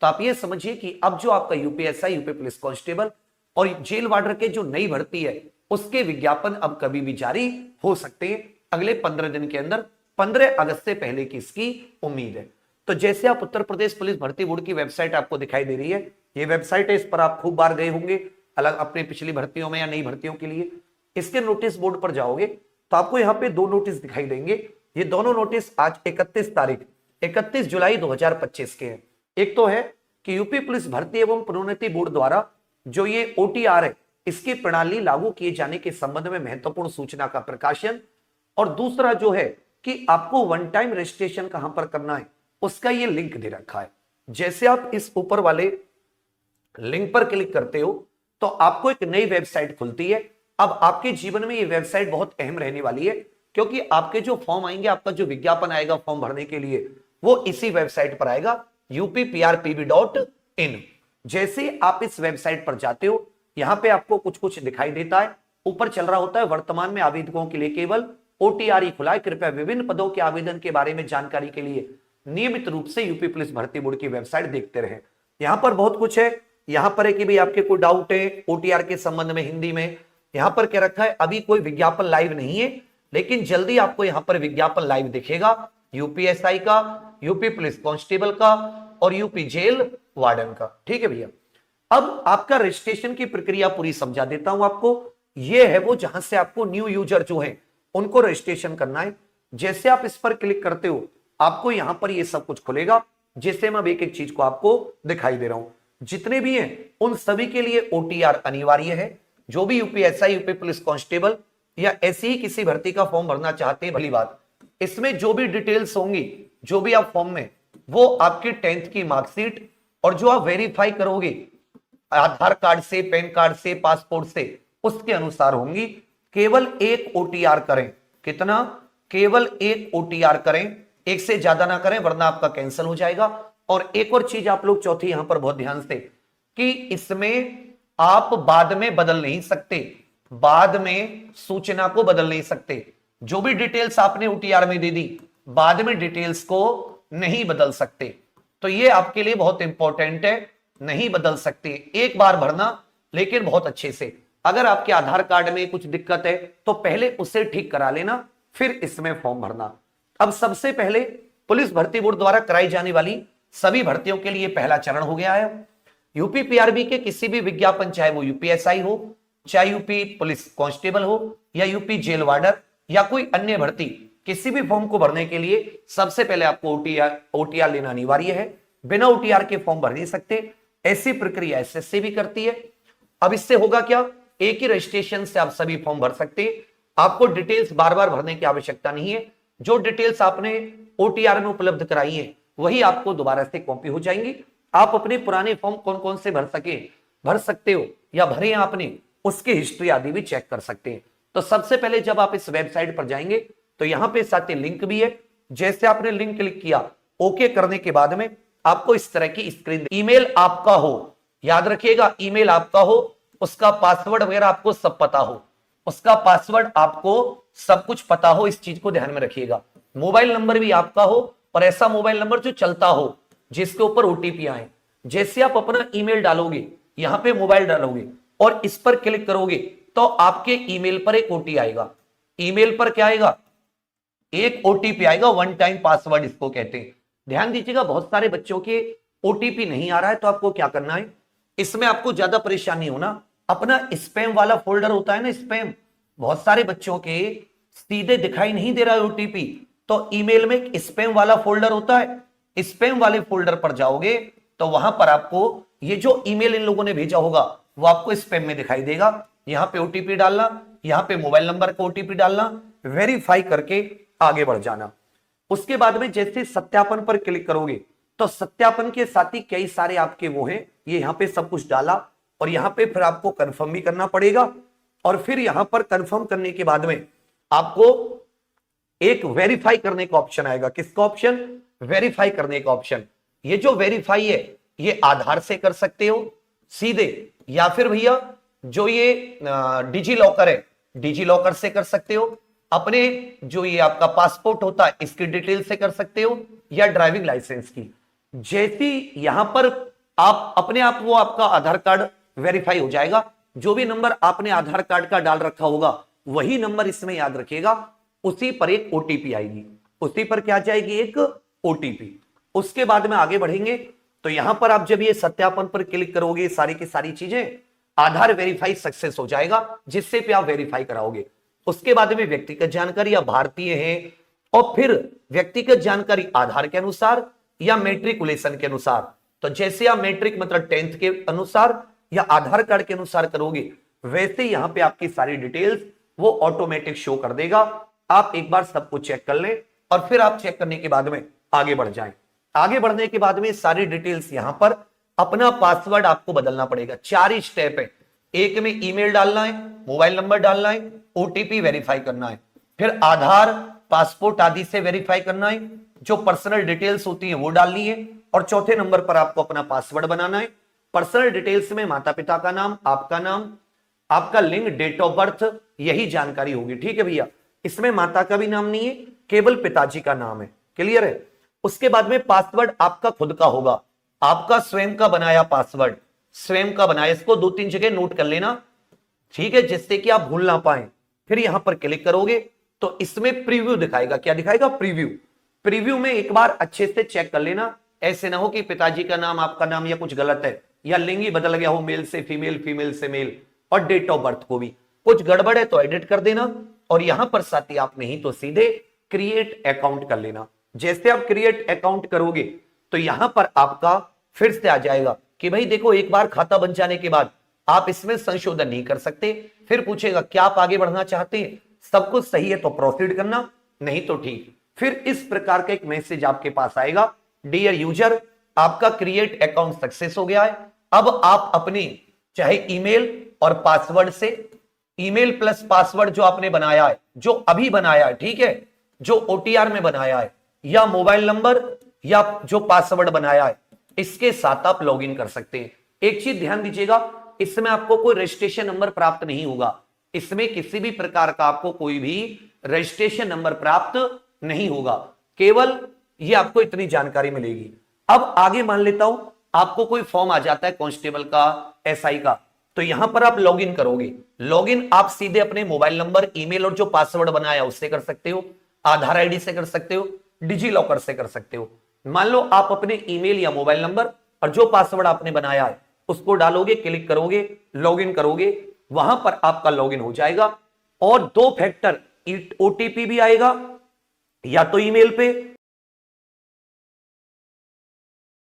तो आप ये समझिए कि अब जो आपका यूपीएसआई, यूपी पुलिस कांस्टेबल और जेल वार्डर के जो नई भर्ती है उसके विज्ञापन अब कभी भी जारी हो सकते हैं अगले 15 दिन के अंदर। 15 अगस्त से पहले की इसकी उम्मीद है। तो जैसे आप उत्तर प्रदेश पुलिस भर्ती बोर्ड की वेबसाइट आपको दिखाई दे रही है, ये वेबसाइट है, इस पर आप खूब बार गए होंगे अलग अपने पिछली भर्तियों में या नई भर्तियों के लिए। इसके नोटिस बोर्ड पर जाओगे तो आपको यहाँ पे 2 नोटिस दिखाई देंगे। ये दोनों नोटिस आज 31 जुलाई 2025 के हैं। एक तो है कि यूपी पुलिस भर्ती एवं प्रोन्नति बोर्ड द्वारा जो ये ओटीआर है इसकी प्रणाली लागू किए जाने के संबंध में महत्वपूर्ण सूचना का प्रकाशन, और दूसरा जो है कि आपको वन टाइम रजिस्ट्रेशन कहां पर करना है उसका ये लिंक दे रखा है। जैसे आप इस ऊपर वाले लिंक पर क्लिक करते हो तो आपको एक नई वेबसाइट खुलती है। अब आपके जीवन में ये वेबसाइट बहुत अहम रहने वाली है, क्योंकि आपके जो फॉर्म आएंगे, आपका जो विज्ञापन आएगा फॉर्म भरने के लिए, वो इसी वेबसाइट पर आएगा upprpb.in। जैसे आप इस वेबसाइट पर जाते हो, यहां पे आपको कुछ कुछ दिखाई देता है। ऊपर चल रहा होता है वर्तमान में आवेदकों के लिए केवल ओटीआर ही खुला है, कृपया विभिन्न पदों के आवेदन के बारे में जानकारी के लिए नियमित रूप से यूपी पुलिस भर्ती बोर्ड की वेबसाइट देखते रहे। यहां पर बहुत कुछ है। यहां पर है कि भाई आपके कोई डाउट है ओटीआर के संबंध में हिंदी में, यहां पर क्या रखा है, अभी कोई विज्ञापन लाइव नहीं है, लेकिन जल्दी आपको यहां पर विज्ञापन लाइव दिखेगा यूपीएसआई का, यूपी पुलिस कांस्टेबल का और यूपी जेल वार्डन का। ठीक है भैया। अब आपका रजिस्ट्रेशन की प्रक्रिया पूरी समझा देता हूं आपको। यह है वो जहां से आपको न्यू यूजर जो है उनको रजिस्ट्रेशन करना है। जैसे आप इस पर क्लिक करते हो आपको यहां पर ये सब कुछ खुलेगा। जैसे मैं एक एक चीज को आपको दिखाई दे रहा हूं, जितने भी हैं उन सभी के लिए ओटीआर अनिवार्य है। जो भी यूपीएसआई, यूपी पुलिस कांस्टेबल या ऐसी ही किसी भर्ती का फॉर्म भरना चाहते हैं, भली बात, इसमें जो भी डिटेल्स होंगी, जो भी आप फॉर्म में, वो आपकी 10th की मार्कशीट और जो आप वेरीफाई करोगे आधार कार्ड से, पैन कार्ड से, पासपोर्ट से, उसके अनुसार होंगी। केवल एक ओटीआर करें। कितना? केवल एक ओटीआर करें, एक से ज्यादा ना करें वरना आपका कैंसिल हो जाएगा। और एक और चीज आप लोग चौथी यहां पर बहुत ध्यान से, कि इसमें आप बाद में बदल नहीं सकते, बाद में सूचना को बदल नहीं सकते। जो भी डिटेल्स आपने ओटीआर में दे दी, बाद में डिटेल्स को नहीं बदल सकते। तो ये आपके लिए बहुत इंपॉर्टेंट है, नहीं बदल सकते। एक बार भरना, लेकिन बहुत अच्छे से। अगर आपके आधार कार्ड में कुछ दिक्कत है तो पहले उसे ठीक करा लेना, फिर इसमें फॉर्म भरना। अब सबसे पहले पुलिस भर्ती बोर्ड द्वारा कराई जाने वाली सभी भर्तियों के लिए पहला चरण हो गया है। यूपी पीआरबी के किसी भी विज्ञापन, चाहे वो यूपीएसआई हो, चाहे यूपी पुलिस कांस्टेबल हो या यूपी जेल वार्डर या कोई अन्य भर्ती, किसी भी फॉर्म को भरने के लिए सबसे पहले आपको ओटीआर लेना अनिवार्य है। बिना ओटीआर के फॉर्म भर नहीं सकते। ऐसी प्रक्रिया एसएससी भी करती है। अब इससे होगा क्या, एक ही रजिस्ट्रेशन से आप सभी फॉर्म भर सकते हैं। आपको डिटेल्स बार बार भरने की आवश्यकता नहीं है। जो डिटेल्स आपने ओटीआर में उपलब्ध कराई है वही आपको दोबारा से कॉपी हो जाएंगी। आप अपने पुराने फॉर्म कौन कौन से भर सकते हो या भरे आपने, उसकी हिस्ट्री आदि भी चेक कर सकते हैं। तो सबसे पहले जब आप इस वेबसाइट पर जाएंगे तो यहां पे साथ ही लिंक भी है। जैसे आपने लिंक क्लिक किया, ओके करने के बाद में आपको इस तरह की स्क्रीन, ईमेल आपका हो, याद रखिएगा ईमेल आपका हो, उसका पासवर्ड वगैरह आपको सब पता हो, उसका पासवर्ड आपको सब कुछ पता हो, इस चीज को ध्यान में रखिएगा। मोबाइल नंबर भी आपका हो, और ऐसा मोबाइल नंबर जो चलता हो, जिसके ऊपर ओटीपी आए। जैसे आप अपना ईमेल डालोगे, यहां पे मोबाइल डालोगे और इस पर क्लिक करोगे तो आपके ईमेल पर एक ओटीपी आएगा। ईमेल पर क्या आएगा? एक ओटीपी आएगा, वन टाइम पासवर्ड इसको कहते हैं। ध्यान दीजिएगा, बहुत सारे बच्चों के ओटीपी नहीं आ रहा है तो आपको क्या करना है, इसमें आपको ज्यादा परेशानी होना, अपना स्पैम वाला फोल्डर होता है ना, स्पैम, बहुत सारे बच्चों के सीधे दिखाई नहीं दे रहा है ओटीपी, तो ईमेल में एक स्पैम वाला फोल्डर होता है। स्पैम वाले फोल्डर पर जाओगे तो वहां पर आपको ये जो ईमेल इन लोगों ने भेजा होगा वो आपको स्पैम में दिखाई देगा। यहां पे ओटीपी डालना, यहां पे मोबाइल नंबर का ओटीपी डालना, वेरीफाई करके आगे बढ़ जाना। उसके बाद में जैसे सत्यापन पर क्लिक करोगे तो सत्यापन के साथ ही कई सारे आपके वो हैं, ये यहां पे सब कुछ डाला और यहां पे फिर आपको कंफर्म भी करना पड़ेगा। और फिर यहां पर कंफर्म करने के बाद में आपको एक वेरीफाई करने का ऑप्शन आएगा। किसका ऑप्शन? वेरीफाई करने का ऑप्शन। ये जो वेरीफाई है ये आधार से कर सकते हो सीधे, या फिर भैया जो ये डिजी लॉकर है, डिजी लॉकर से कर सकते हो, अपने जो ये आपका पासपोर्ट होता है इसकी डिटेल से कर सकते हो, या ड्राइविंग लाइसेंस की। जैसी यहां पर आप अपने आप वो आपका आधार कार्ड वेरीफाई हो जाएगा। जो भी नंबर आपने आधार कार्ड का डाल रखा होगा वही नंबर इसमें याद रखिएगा, उसी पर एक ओटीपी आएगी, उसी पर क्या जाएगी, एक ओटीपी। उसके बाद में आगे बढ़ेंगे तो यहां पर आप जब ये सत्यापन पर क्लिक करोगे सारी की सारी चीजें, आधार वेरीफाई सक्सेस हो जाएगा, जिससे भी आप वेरीफाई कराओगे। उसके बाद में व्यक्तिगत जानकारी या भारतीय है, और फिर व्यक्तिगत जानकारी आधार के अनुसार या मैट्रिकुलेशन के अनुसार। तो जैसे आप मैट्रिक मतलब 10th के अनुसार या आधार कार्ड के अनुसार करोगे, वैसे यहां पे आपकी सारी डिटेल्स वो ऑटोमेटिक शो कर देगा। आप एक बार सबको चेक कर लें और फिर आप चेक करने के बाद में आगे बढ़ जाएं। आगे बढ़ने के बाद में सारी डिटेल्स यहां पर अपना पासवर्ड आपको बदलना पड़ेगा। 4 ही स्टेप है। एक में ईमेल डालना है, मोबाइल नंबर डालना है, ओटीपी वेरीफाई करना है, फिर आधार पासपोर्ट आदि से वेरीफाई करना है, जो पर्सनल डिटेल्स होती है वो डालनी है, और चौथे नंबर पर आपको अपना पासवर्ड बनाना है। पर्सनल डिटेल्स में माता पिता का नाम, आपका लिंग, डेट ऑफ बर्थ, यही जानकारी होगी। ठीक है भैया, इसमें माता का भी नाम नहीं है, केवल पिताजी का नाम है। क्लियर है। उसके बाद में पासवर्ड आपका खुद का होगा, आपका स्वयं का बनाया पासवर्ड, स्वयं का बनाया। इसको 2-3 जगह नोट कर लेना, ठीक है, जिससे कि आप भूल ना पाए। फिर यहां पर क्लिक करोगे तो इसमें प्रीव्यू दिखाएगा। क्या दिखाएगा? प्रीव्यू। प्रीव्यू में एक बार अच्छे से चेक कर लेना, ऐसे ना हो कि पिताजी का नाम, आपका नाम या कुछ गलत है, या लिंग ही बदल गया हो, मेल से फीमेल, फीमेल से मेल, और डेट ऑफ बर्थ को भी कुछ गड़बड़ है तो एडिट कर देना। और यहां पर साथ ही आप नहीं तो सीधे क्रिएट अकाउंट कर लेना। जैसे आप क्रिएट अकाउंट करोगे तो यहां पर आपका फिर से आ जाएगा कि भाई देखो, एक बार खाता बन जाने के बाद आप इसमें संशोधन नहीं कर सकते। फिर पूछेगा क्या आप आगे बढ़ना चाहते हैं, सब कुछ सही है तो प्रोसीड करना, नहीं तो ठीक। फिर इस प्रकार का एक मैसेज आपके पास आएगा, डियर यूजर, आपका क्रिएट अकाउंट सक्सेस हो गया है। अब आप अपने चाहे ईमेल और पासवर्ड से, ईमेल प्लस पासवर्ड जो आपने बनाया है, जो अभी बनाया है, ठीक है, जो ओटीआर में बनाया है, या मोबाइल नंबर या जो पासवर्ड बनाया है, इसके साथ आप लॉगिन कर सकते हैं। एक चीज ध्यान दीजिएगा, इसमें आपको कोई रजिस्ट्रेशन नंबर प्राप्त नहीं होगा। इसमें किसी भी प्रकार का आपको कोई भी रजिस्ट्रेशन नंबर प्राप्त नहीं होगा, केवल ये आपको इतनी जानकारी मिलेगी। अब आगे मान लेता हूं आपको कोई फॉर्म आ जाता है कांस्टेबल का, एसआई का, तो यहां पर आप लॉगिन करोगे। लॉगिन आप सीधे अपने मोबाइल नंबर, ईमेल और जो पासवर्ड बनाया उससे कर सकते हो, आधार आईडी से कर सकते हो, डिजी लॉकर से कर सकते हो। मान लो आप अपने ईमेल या मोबाइल नंबर और जो पासवर्ड आपने बनाया है उसको डालोगे, क्लिक करोगे, लॉगिन करोगे, वहां पर आपका लॉगिन हो जाएगा। और 2 फैक्टर ओटीपी भी आएगा, या तो ईमेल पे